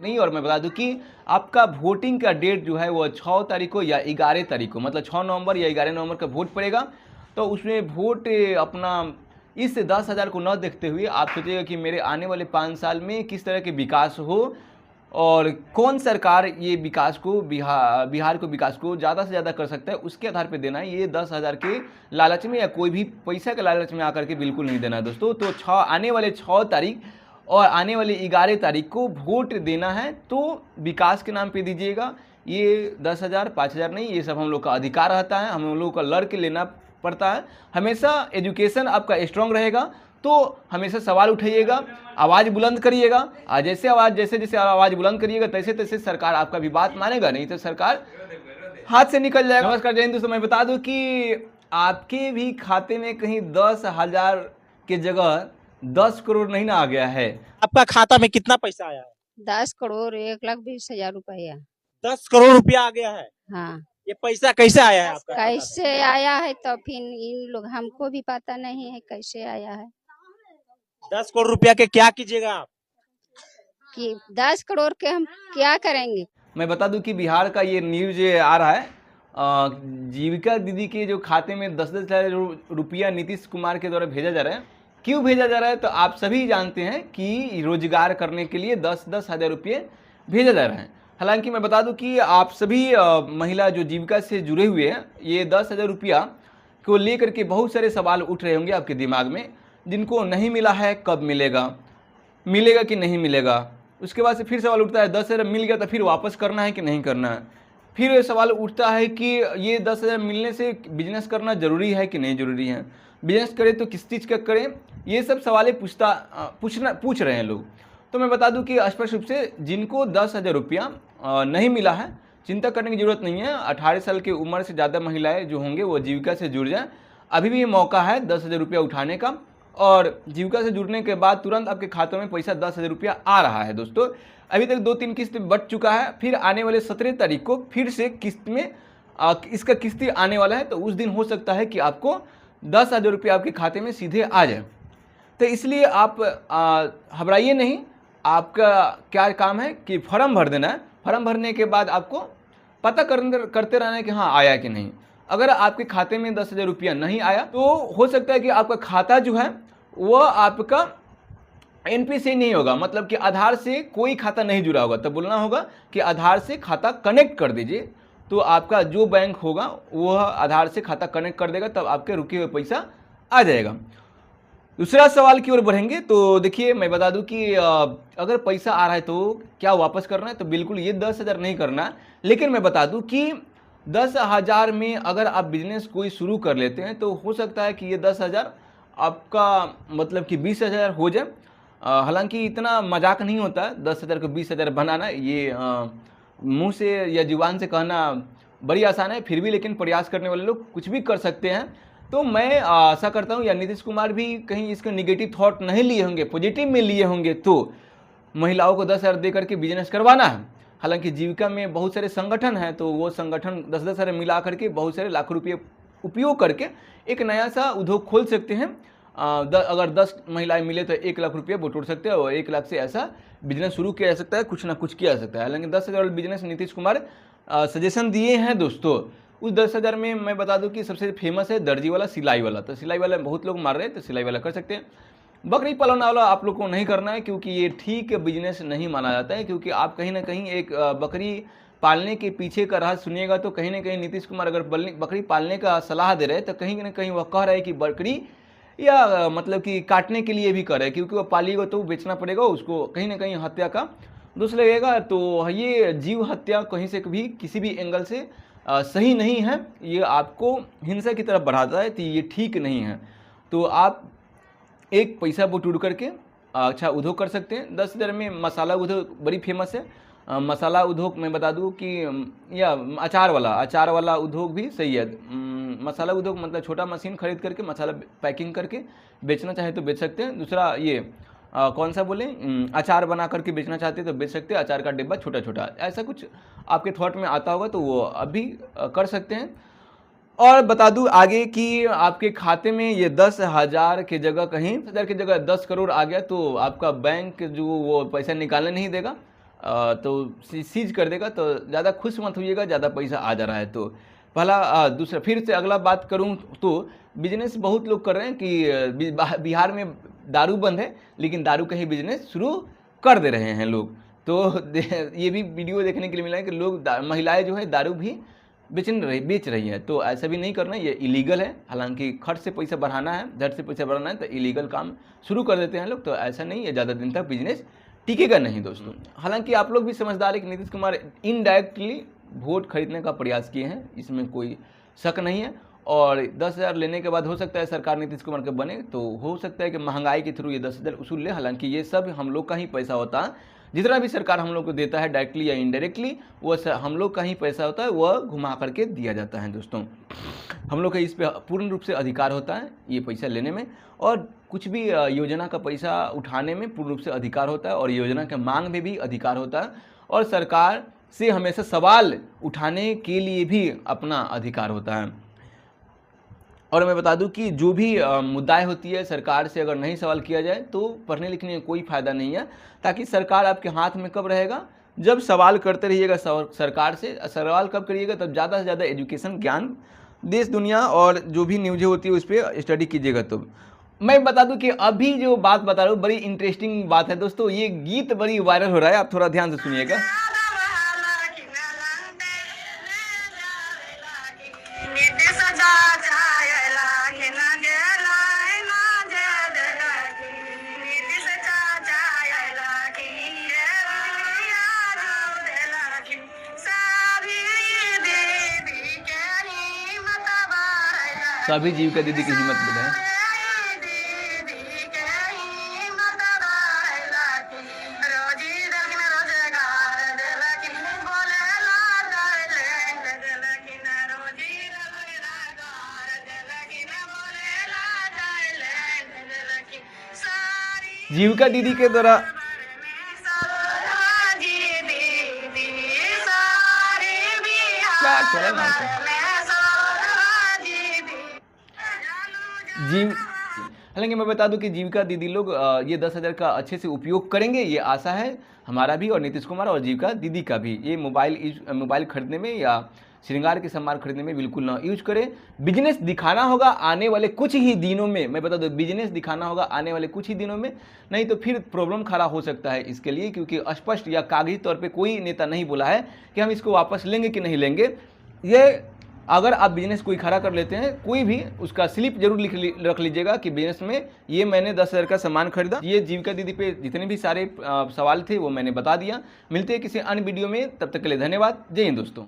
नहीं। और मैं बता दूं कि आपका वोटिंग का डेट जो है वो 6 तारीख को या 11 तारीख को, मतलब 6 नवंबर या 11 नवंबर का वोट पड़ेगा। तो उसमें वोट अपना इस 10,000 को न देखते हुए आप सोचिएगा कि मेरे आने वाले 5 साल में किस तरह के विकास हो और कौन सरकार ये विकास को बिहार को विकास को ज़्यादा से ज़्यादा कर सकता है, उसके आधार पे देना है। ये 10,000 के लालच में या कोई भी पैसा के लालच में आकर के बिल्कुल नहीं देना है दोस्तों। तो आने वाले 6 तारीख और आने वाली 11 तारीख को वोट देना है, तो विकास के नाम पे दीजिएगा। ये 10,000 5,000 नहीं, ये सब हम लोग का अधिकार रहता है, हम लोग का लड़ के लेना पड़ता है। हमेशा एजुकेशन आपका स्ट्रांग रहेगा, तो हमेशा सवाल उठाइएगा, आवाज़ बुलंद करिएगा। जैसे जैसे आवाज़ बुलंद करिएगा तैसे तैसे सरकार आपका भी बात मानेगा, नहीं तो सरकार हाथ से निकल जाएगा। नमस्कार, जय हिंद दोस्तों। मैं बता दूं कि आपके भी खाते में कहीं 10,000 के जगह 10 करोड़ नहीं ना आ गया है। आपका खाता में कितना पैसा आया है? 10 करोड़ 1,20,000 रुपया। 10 करोड़ रुपया आ गया है। हाँ, ये पैसा कैसे आया है आपका? कैसे आया है तो फिर इन लोग, हमको भी पता नहीं है कैसे आया है। 10 करोड़ रुपया के क्या कीजिएगा आप? कि 10 करोड़ के हम क्या करेंगे। मैं बता दूं कि बिहार का ये न्यूज आ रहा है, जीविका दीदी के जो खाते में 10-10 हजार रुपया नीतीश कुमार के द्वारा भेजा जा रहा है। क्यों भेजा जा रहा है तो आप सभी जानते हैं कि रोजगार करने के लिए 10-10 हजार रुपये भेजा जा रहा है। हालांकि मैं बता दूं कि आप सभी महिला जो जीविका से जुड़े हुए हैं, ये 10,000 रुपया को लेकर के बहुत सारे सवाल उठ रहे होंगे आपके दिमाग में, जिनको नहीं मिला है कब मिलेगा, मिलेगा कि नहीं मिलेगा। उसके बाद से फिर सवाल उठता है 10,000 मिल गया तो फिर वापस करना है कि नहीं करना है। फिर ये सवाल उठता है कि ये 10,000 मिलने से बिजनेस करना ज़रूरी है कि नहीं ज़रूरी है, बिजनेस करें तो किस चीज़ का करें। ये सब सवालें पूछ रहे हैं लोग। तो मैं बता दूं कि स्पष्ट रूप से जिनको 10,000 रुपया नहीं मिला है, चिंता करने की ज़रूरत नहीं है। 18 साल की उम्र से ज़्यादा महिलाएं जो होंगे वो जीविका से जुड़ जाएं। अभी भी मौका है 10,000 रुपया उठाने का, और जीविका से जुड़ने के बाद तुरंत आपके खातों में पैसा 10,000 रुपया आ रहा है दोस्तों। अभी तक 2-3 किस्त बच चुका है, फिर आने वाले 17 तारीख को फिर से किस्त में इसका किस्ती आने वाला है। तो उस दिन हो सकता है कि आपको 10,000 रुपया आपके खाते में सीधे आ जाए। तो इसलिए आप घबराइए नहीं। आपका क्या काम है कि फॉर्म भर देना है। फॉर्म भरने के बाद आपको पता करते रहना है कि हाँ आया कि नहीं। अगर आपके खाते में 10,000 रुपया नहीं आया तो हो सकता है कि आपका खाता जो है वह आपका एनपी से नहीं होगा, मतलब कि आधार से कोई खाता नहीं जुड़ा होगा। तब बोलना होगा कि आधार से खाता कनेक्ट कर दीजिए, तो आपका जो बैंक होगा वह आधार से खाता कनेक्ट कर देगा, तब आपके रुके हुए पैसा आ जाएगा। दूसरा सवाल की ओर बढ़ेंगे तो देखिए, मैं बता दूं कि अगर पैसा आ रहा है तो क्या वापस करना है, तो बिल्कुल ये 10,000 नहीं करना है। लेकिन मैं बता दूं कि 10,000 में अगर आप बिजनेस कोई शुरू कर लेते हैं तो हो सकता है कि ये 10,000 आपका मतलब कि 20,000 हो जाए। हालांकि इतना मजाक नहीं होता है 10,000 को 20,000 बनाना। ये मुंह से या जुबान से कहना बड़ी आसान है, फिर भी लेकिन प्रयास करने वाले लोग कुछ भी कर सकते हैं। तो मैं आशा करता हूँ या नीतीश कुमार भी कहीं इसका निगेटिव थॉट नहीं लिए होंगे, पॉजिटिव में लिए होंगे। तो महिलाओं को 10,000 दे करके बिजनेस करवाना है। हालांकि जीविका में बहुत सारे संगठन हैं, तो वो संगठन 10-10 हजार मिला करके बहुत सारे लाखों रुपये उपयोग करके एक नया सा उद्योग खोल सकते हैं। अगर 10 महिलाएं मिले तो 1 लाख रुपये बटोर सकते हैं और 1 लाख से ऐसा बिजनेस शुरू किया जा सकता है, कुछ ना कुछ किया जा सकता है। हालांकि 10,000 बिजनेस नीतीश कुमार सजेशन दिए हैं दोस्तों। उस 10,000 में मैं बता दूं कि सबसे फेमस है दर्जी वाला, सिलाई वाला। तो सिलाई वाला बहुत लोग मार रहे हैं, तो सिलाई वाला कर सकते हैं। बकरी पालन वाला आप लोग को नहीं करना है, क्योंकि ये ठीक बिजनेस नहीं माना जाता है। क्योंकि आप कहीं ना कहीं एक बकरी पालने के पीछे का राज सुनिएगा तो कहीं ना कहीं नीतीश कुमार अगर बकरी पालने का सलाह दे रहे हैं तो कहीं ना कहीं वह कह रहे हैं कि बकरी या मतलब कि काटने के लिए भी कर रहे हैं, क्योंकि वो पालिएगा तो बेचना पड़ेगा उसको, कहीं ना कहीं हत्या का दोष लगेगा। तो ये जीव हत्या कहीं से भी किसी भी एंगल से सही नहीं है, ये आपको हिंसा की तरफ बढ़ाता है, तो ये ठीक नहीं है। तो आप एक पैसा बटोर करके अच्छा उद्योग कर सकते हैं। 10,000 में मसाला उद्योग बड़ी फेमस है। मसाला उद्योग मैं बता दूं कि या अचार वाला उद्योग भी सही है। मसाला उद्योग मतलब छोटा मशीन खरीद करके मसाला पैकिंग करके बेचना चाहे तो बेच सकते हैं। दूसरा ये कौन सा बोले, अचार बना करके बेचना चाहते हैं तो बेच सकते हैं। अचार का डिब्बा छोटा छोटा, ऐसा कुछ आपके थॉट में आता होगा तो वो अभी कर सकते हैं। और बता दूं आगे कि आपके खाते में ये 10,000 की जगह कहीं 10,000 की जगह 10 करोड़ आ गया तो आपका बैंक जो वो पैसा निकालने नहीं देगा। तो सीज कर देगा। तो ज़्यादा खुश मत होइएगा, ज़्यादा पैसा आ जा रहा है तो। पहला दूसरा, फिर से अगला बात करूं तो बिजनेस बहुत लोग कर रहे हैं कि बिहार में दारू बंद है, लेकिन दारू का ही बिजनेस शुरू कर दे रहे हैं लोग। तो ये भी वीडियो देखने के लिए मिला है कि लोग महिलाएं जो है दारू भी बेच रही है। तो ऐसा भी नहीं करना, ये इलीगल है। हालांकि खर्च से पैसा बढ़ाना है, झट से पैसा बढ़ाना है तो इलीगल काम शुरू कर देते हैं लोग। तो ऐसा नहीं है, ज़्यादा दिन तक बिजनेस टिकेगा नहीं दोस्तों। हालांकि आप लोग भी समझदार है कि नीतीश कुमार इनडायरेक्टली वोट खरीदने का प्रयास किए हैं, इसमें कोई शक नहीं है। और 10,000 लेने के बाद हो सकता है सरकार नीतीश कुमार के बने, तो हो सकता है कि महंगाई के थ्रू ये 10,000 वसूल ले। हालांकि ये सब हम लोग का ही पैसा होता है, जितना भी सरकार हम लोग को देता है डायरेक्टली या इनडायरेक्टली, वह हम लोग का ही पैसा होता है, वह घुमा करके दिया जाता है दोस्तों। हम लोग का इस पर पूर्ण रूप से अधिकार होता है, ये पैसा लेने में, और कुछ भी योजना का पैसा उठाने में पूर्ण रूप से अधिकार होता है, और योजना के मांग में भी अधिकार होता है, और सरकार से हमेशा सवाल उठाने के लिए भी अपना अधिकार होता है। और मैं बता दूं कि जो भी मुद्दाएं होती है सरकार से अगर नहीं सवाल किया जाए तो पढ़ने लिखने में कोई फ़ायदा नहीं है। ताकि सरकार आपके हाथ में कब रहेगा, जब सवाल करते रहिएगा सरकार से। सवाल कब करिएगा, तब ज़्यादा से ज़्यादा एजुकेशन ज्ञान देश दुनिया और जो भी न्यूज़ें होती है उस पर स्टडी कीजिएगा। तो मैं बता दूं कि अभी जो बात बता रहा हूँ बड़ी इंटरेस्टिंग बात है दोस्तों। ये गीत बड़ी वायरल हो रहा है, आप थोड़ा ध्यान से सुनिएगा। सभी जीविका दीदी की हिम्मत बढ़ाएं। जीविका दीदी के द्वारा हालांकि मैं बता दूं कि जीविका दीदी लोग ये 10,000 का अच्छे से उपयोग करेंगे, ये आशा है हमारा भी, और नीतीश कुमार और जीविका दीदी का भी। ये मोबाइल खरीदने में या श्रृंगार के सामान खरीदने में बिल्कुल ना यूज करें। बिजनेस दिखाना होगा आने वाले कुछ ही दिनों में, मैं बता दूं बिजनेस दिखाना होगा आने वाले कुछ ही दिनों में, नहीं तो फिर प्रॉब्लम खड़ा हो सकता है इसके लिए। क्योंकि स्पष्ट या कागजी तौर पे कोई नेता नहीं बोला है कि हम इसको वापस लेंगे कि नहीं लेंगे। ये अगर आप बिजनेस कोई खड़ा कर लेते हैं, कोई भी उसका स्लिप जरूर रख लीजिएगा कि बिजनेस में ये मैंने 10,000 का सामान खरीदा। ये जीविका दीदी पे जितने भी सारे सवाल थे वो मैंने बता दिया। मिलते हैं किसी अन्य वीडियो में, तब तक के लिए धन्यवाद। जय हिंद दोस्तों।